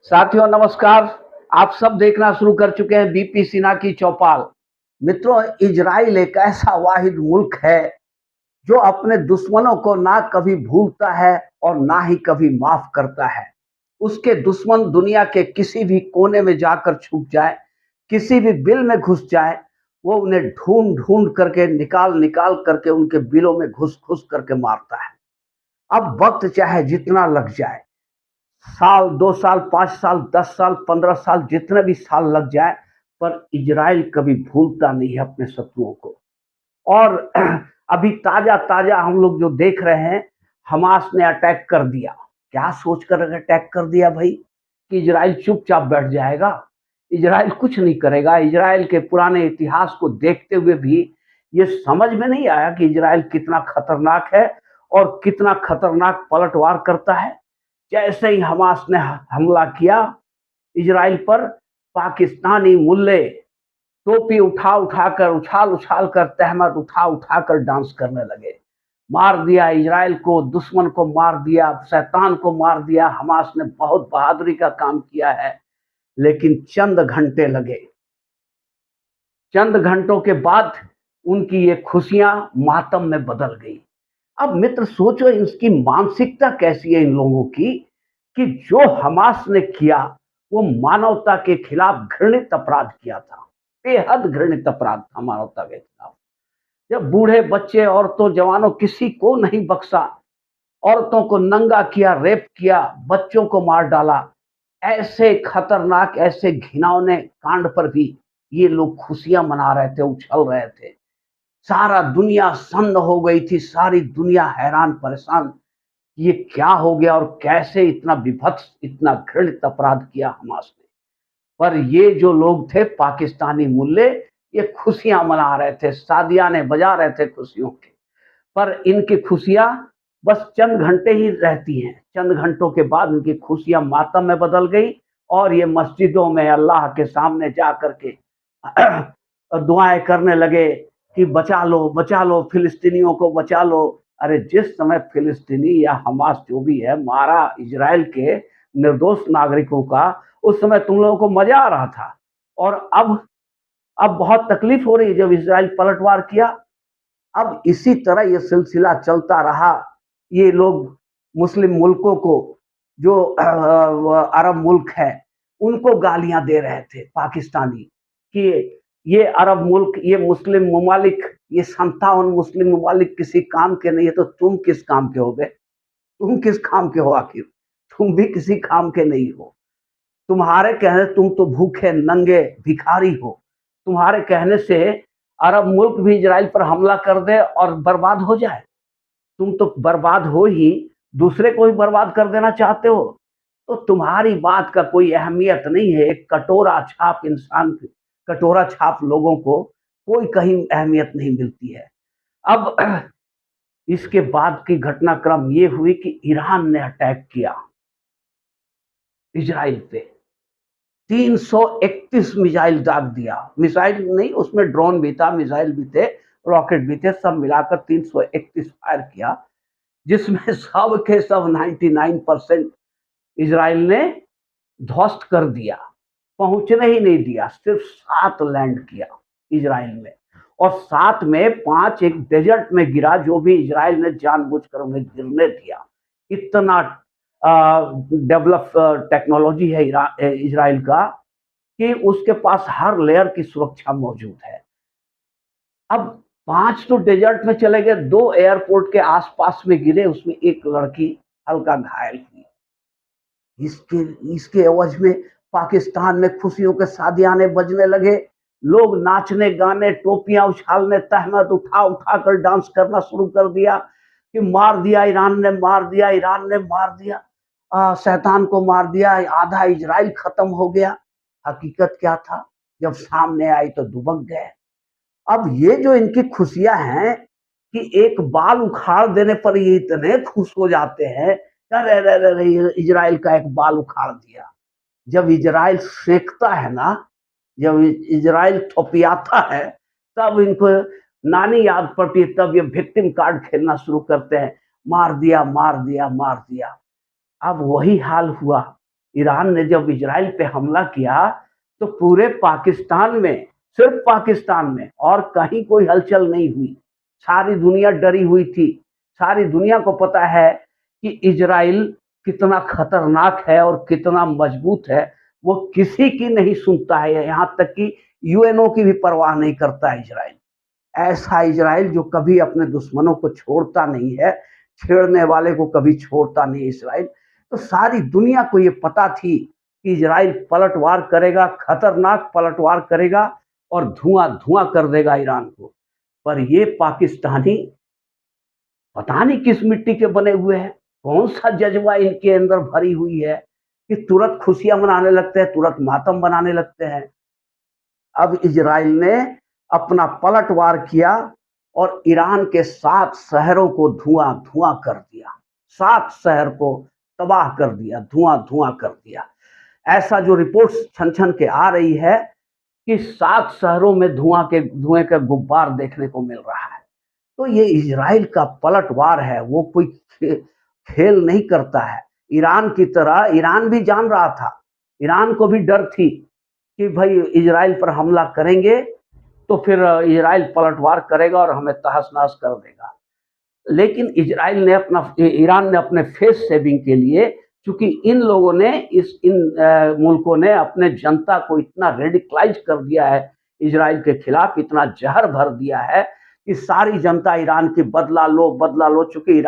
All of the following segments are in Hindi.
साथियों नमस्कार। आप सब देखना शुरू कर चुके हैं बीपी सिन्हा की चौपाल। मित्रों, इजराइल एक ऐसा वाहिद मुल्क है जो अपने दुश्मनों को ना कभी भूलता है और ना ही कभी माफ करता है। उसके दुश्मन दुनिया के किसी भी कोने में जाकर छुप जाए, किसी भी बिल में घुस जाए, वो उन्हें ढूंढ ढूंढ करके निकाल निकाल करके उनके बिलों में घुस घुस करके मारता है। अब वक्त चाहे जितना लग जाए, साल, 2 साल, 5 साल, 10 साल, 15 साल, जितने भी साल लग जाए, पर इज़राइल कभी भूलता नहीं है अपने शत्रुओं को। और अभी ताज़ा-ताज़ा हम लोग जो देख रहे हैं, हमास ने अटैक कर दिया। क्या सोचकर अटैक कर दिया भई? कि इज़राइल चुपचाप बैठ जाएगा? इज़राइल कुछ नहीं करेगा। इज़राइल के पुराने इतिहास को देखते हुए भी ये समझ में नहीं आया कि इज़राइल कितना खतरनाक है और कितना खतरनाक पलटवार करता है। जैसे ही हमास ने हमला किया इजराइल पर, पाकिस्तानी मुल्ले टोपी उठा उठा कर, उछाल उछाल कर, तहमत उठा उठा कर डांस करने लगे। मार दिया इजराइल को, दुश्मन को मार दिया, शैतान को मार दिया। हमास ने बहुत बहादुरी का काम किया है, लेकिन चंद घंटे लगे। चंद घंटों के बाद उनकी ये खुशियां मातम में बदल गई। अब मित्र सोचो, इसकी मानसिकता कैसी है इन लोगों की, कि जो हमास ने किया वो मानवता के खिलाफ घृणित अपराध किया था। बेहद घृणित अपराध था मानवता के खिलाफ। जब बूढ़े, बच्चे, औरतों, जवानों, किसी को नहीं बख्शा। औरतों को नंगा किया, रेप किया, बच्चों को मार डाला। ऐसे खतरनाक, ऐसे घिनौने कांड पर भी ये लोग खुशियां मना रहे थे, उछल रहे थे। सारा दुनिया सन्न हो गई थी, सारी दुनिया हैरान परेशान, ये क्या हो गया और कैसे इतना विभत्स, इतना घृणित अपराध किया हमास ने। पर ये जो लोग थे पाकिस्तानी मुल्ले, ये खुशियां मना रहे थे, सादियाने बजा रहे थे खुशियों के। पर इनकी खुशियां बस चंद घंटे ही रहती हैं। चंद घंटों के बाद इनकी खुशियां मातम में बदल गई और ये मस्जिदों में अल्लाह के सामने जा करके दुआएं करने लगे कि बचा लो, फिलिस्तीनियों को बचा लो। अरे जिस समय फिलिस्तीनी या हमास जो भी है मारा इजराइल के निर्दोष नागरिकों का, उस समय तुम लोगों को मजा आ रहा था। और अब बहुत तकलीफ हो रही है जब इजराइल पलटवार किया। अब इसी तरह ये सिलसिला चलता रहा। ये लोग मुस्लिम मुल्कों को, जो अरब मुल्क है, उनको गालियां दे रहे थे पाकिस्तानी, कि ये अरब मुल्क, ये मुस्लिम ममालिक, ये 57 मुस्लिम ममालिक किसी काम के नहीं है, तो तुम किस काम के हो बे? तुम किस काम के हो आखिर? तुम भी किसी काम के नहीं हो। तुम्हारे कहने, तुम तो भूखे नंगे भिखारी हो। तुम्हारे कहने से अरब मुल्क भी इजराइल पर हमला कर दे और बर्बाद हो जाए। तुम तो बर्बाद हो ही, दूसरे को भी बर्बाद कर देना चाहते हो। तो तुम्हारी बात का कोई अहमियत नहीं है। एक कटोरा छाप इंसान, कटोरा छाप लोगों को कोई कहीं अहमियत नहीं मिलती है। अब इसके बाद की घटनाक्रम ये हुई कि ईरान ने अटैक किया इजराइल पे। 331 मिसाइल दाग दिया। मिसाइल नहीं, उसमें ड्रोन भी था, मिसाइल भी थे, रॉकेट भी थे, सब मिलाकर 331 फायर किया, जिसमें सब के सब 99% इजराइल ने ध्वस्त कर दिया। पहुंचने ही नहीं दिया। सिर्फ 7 लैंड किया इजराइल में, और 7 में 5 एक डेजर्ट में गिरा, जो भी इजराइल ने जानबूझकर उन्हें गिरने दिया। इतना डेवलप टेक्नोलॉजी है इजराइल का, कि उसके पास हर लेयर की सुरक्षा मौजूद है। अब 5 तो डेजर्ट में चले गए, 2 एयरपोर्ट के आसपास में गिरे, उसमें एक लड़की हल्का घायल हुई। इसके इसके एवज में पाकिस्तान में खुशियों के सादियाने बजने लगे। लोग नाचने गाने, टोपियां उछालने, तहमत उठा उठा कर डांस करना शुरू कर दिया कि मार दिया ईरान ने, मार दिया ईरान ने, मार दिया शैतान को, मार दिया, आधा इजराइल खत्म हो गया। हकीकत क्या था, जब सामने आई तो दुबक गए। अब ये जो इनकी खुशियां हैं, कि एक बाल उखाड़ देने पर ये इतने खुश हो जाते हैं, अरे अरे अरे अरे, इजराइल का एक बाल उखाड़ दिया। जब इजराइल सेकता है ना, जब इजराइल थोपियाता है, तब इनको नानी याद पड़ती है, तब ये विक्टिम कार्ड खेलना शुरू करते हैं, मार दिया मार दिया मार दिया। अब वही हाल हुआ ईरान ने जब इजराइल पे हमला किया तो पूरे पाकिस्तान में, सिर्फ पाकिस्तान में और कहीं कोई हलचल नहीं हुई। सारी दुनिया डरी हुई थी। सारी दुनिया को पता है कि इजराइल कितना खतरनाक है और कितना मजबूत है। वो किसी की नहीं सुनता है, यहाँ तक कि यूएनओ की भी परवाह नहीं करता है इजराइल। ऐसा इजराइल जो कभी अपने दुश्मनों को छोड़ता नहीं है, छेड़ने वाले को कभी छोड़ता नहीं इजराइल। तो सारी दुनिया को ये पता थी कि इजराइल पलटवार करेगा, खतरनाक पलटवार करेगा और धुआं-धुआं कर देगा ईरान को। पर ये पाकिस्तानी पता नहीं किस मिट्टी के बने हुए हैं, कौन-सा जज़्बा इनके अंदर भरी हुई है कि तुरंत खुशियाँ मनाने लगते हैं, तुरंत मातम बनाने लगते हैं। अब इजराइल ने अपना पलटवार किया और ईरान के 7 शहरों को धुआं-धुआं कर दिया। 7 शहर को तबाह कर दिया, धुआं-धुआं कर दिया। ऐसा जो रिपोर्ट्स छन-छन के आ रही है कि 7 शहरों में धुएँ के गुब्बार देखने को मिल रहा है। तो ये इजराइल का पलटवार है, वो कोई खेल नहीं करता है। ईरान की तरह ईरान भी जान रहा था, ईरान को भी डर थी कि भाई इजराइल पर हमला करेंगे तो फिर इजराइल पलटवार करेगा और हमें तहस-नहस कर देगा। लेकिन ईरान ने अपने फेस सेविंग के लिए, चूंकि इन लोगों ने इन मुल्कों ने अपने जनता को इतना रेडिकलाइज कर दिया है इजराइल के खिलाफ, इतना जहर भर दिया है कि सारी जनता ईरान की बदला लो। चूंकि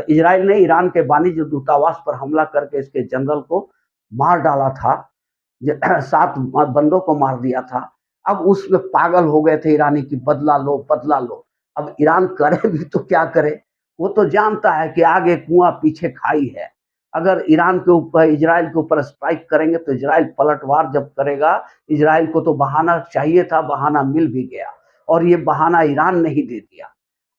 इजराइल ने ईरान के वाणिज्य दूतावास पर हमला करके इसके जनरल को मार डाला था, 7 बंदों को मार दिया था। अब उसमें पागल हो गए थे ईरानी की बदला लो। अब ईरान करे भी तो क्या करे, वो तो जानता है कि आगे कुआं पीछे खाई है। अगर इजराइल के ऊपर स्ट्राइक करेंगे तो इजराइल पलटवार जब करेगा, इजराइल को तो बहाना चाहिए था, बहाना मिल भी गया और ये बहाना ईरान ने ही दे दिया।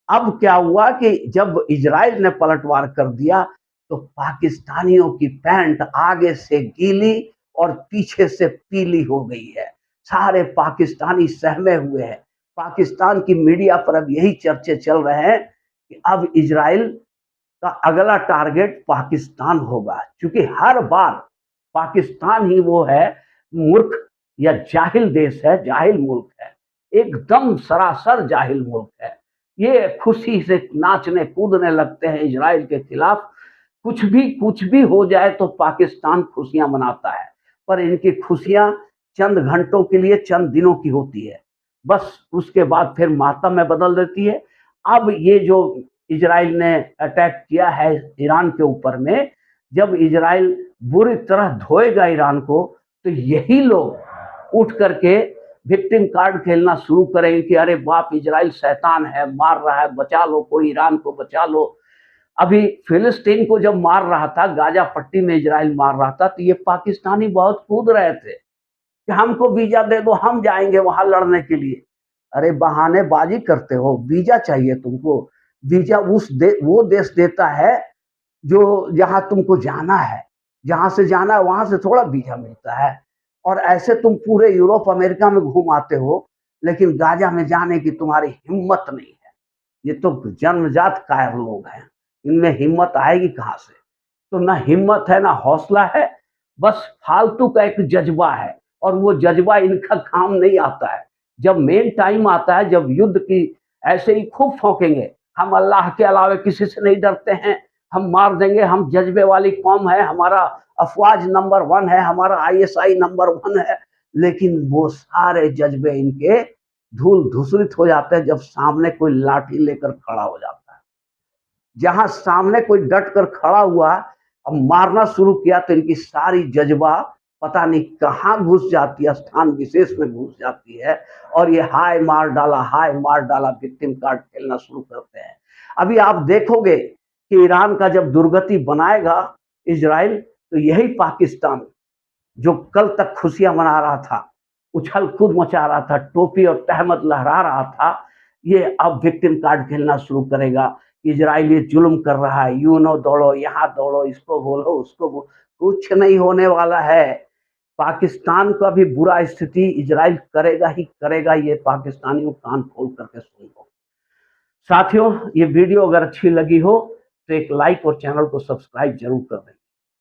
अब क्या हुआ कि जब इजराइल ने पलटवार कर दिया तो पाकिस्तानियों की पैंट आगे से गीली और पीछे से पीली हो गई है। सारे पाकिस्तानी सहमे हुए हैं। पाकिस्तान की मीडिया पर अब यही चर्चे चल रहे हैं कि अब इजराइल का अगला टारगेट पाकिस्तान होगा, क्योंकि हर बार पाकिस्तान ही वो है मूर्ख या जाहिल देश है, जाहिल मुल्क है, एकदम सरासर जाहिल मुल्क है। ये खुशी से नाचने कूदने लगते हैं इजराइल के खिलाफ। कुछ भी हो जाए तो पाकिस्तान खुशियां मनाता है, पर इनकी खुशियां चंद घंटों के लिए, चंद दिनों की होती है, बस उसके बाद फिर मातम में बदल देती है। अब ये जो इजराइल ने अटैक किया है ईरान के ऊपर में, जब इजराइल बुरी तरह धोएगा ईरान को, तो यही लोग उठ करके विक्टिम कार्ड खेलना शुरू करेंगे कि अरे बाप, इजराइल शैतान है, मार रहा है, बचा लो, कोई ईरान को बचा लो। अभी फिलिस्तीन को जब मार रहा था, गाजा पट्टी में इजराइल मार रहा था, तो ये पाकिस्तानी बहुत कूद रहे थे कि हमको वीजा दे दो, हम जाएंगे वहां लड़ने के लिए। अरे बहानेबाजी करते हो, वीजा चाहिए तुमको? वीजा वो देश देता है जो जहां तुमको जाना है, जहां से जाना है वहां से थोड़ा वीजा मिलता है। और ऐसे तुम पूरे यूरोप अमेरिका में घूम आते हो, लेकिन गाजा में जाने की तुम्हारी हिम्मत नहीं है। ये तो जन्मजात कायर लोग हैं, इनमें हिम्मत आएगी कहाँ से? तो ना हिम्मत है, ना हौसला है, बस फालतू का एक जज्बा है और वो जज्बा इनका काम नहीं आता है। जब मेन टाइम आता है, जब युद्ध की, ऐसे ही खूब फौकेंगे, हम अल्लाह के अलावा किसी से नहीं डरते हैं, हम मार देंगे, हम जज्बे वाली कौम है, हमारा अफवाज नंबर 1 है, हमारा आईएसआई नंबर 1 है। लेकिन वो सारे जज्बे इनके धूल धूसरित हो जाते हैं जब सामने कोई लाठी लेकर खड़ा हो जाता है। जहां सामने कोई डट कर खड़ा हुआ, अब मारना शुरू किया, तो इनकी सारी जज्बा पता नहीं कहाँ घुस जाती है, स्थान विशेष में घुस जाती है और ये हाय मार डाला विक्टिम कार्ड खेलना शुरू करते हैं। अभी आप देखोगे कि ईरान का जब दुर्गति बनाएगा इजराइल, तो यही पाकिस्तान जो कल तक खुशियां मना रहा था, उछल कूद मचा रहा था, टोपी और तहमत लहरा रहा था, ये अब विक्टिम कार्ड खेलना शुरू करेगा। इजराइल ये जुल्म कर रहा है, यूनो दौड़ो, यहाँ दौड़ो, इसको बोलो, उसको बोलो, कुछ नहीं होने वाला है। पाकिस्तान का भी बुरा स्थिति इजराइल करेगा ही करेगा, ये पाकिस्तानियों कान खोल करके सुन लो। साथियों, ये वीडियो अगर अच्छी लगी हो तो एक लाइक और चैनल को सब्सक्राइब जरूर कर दें।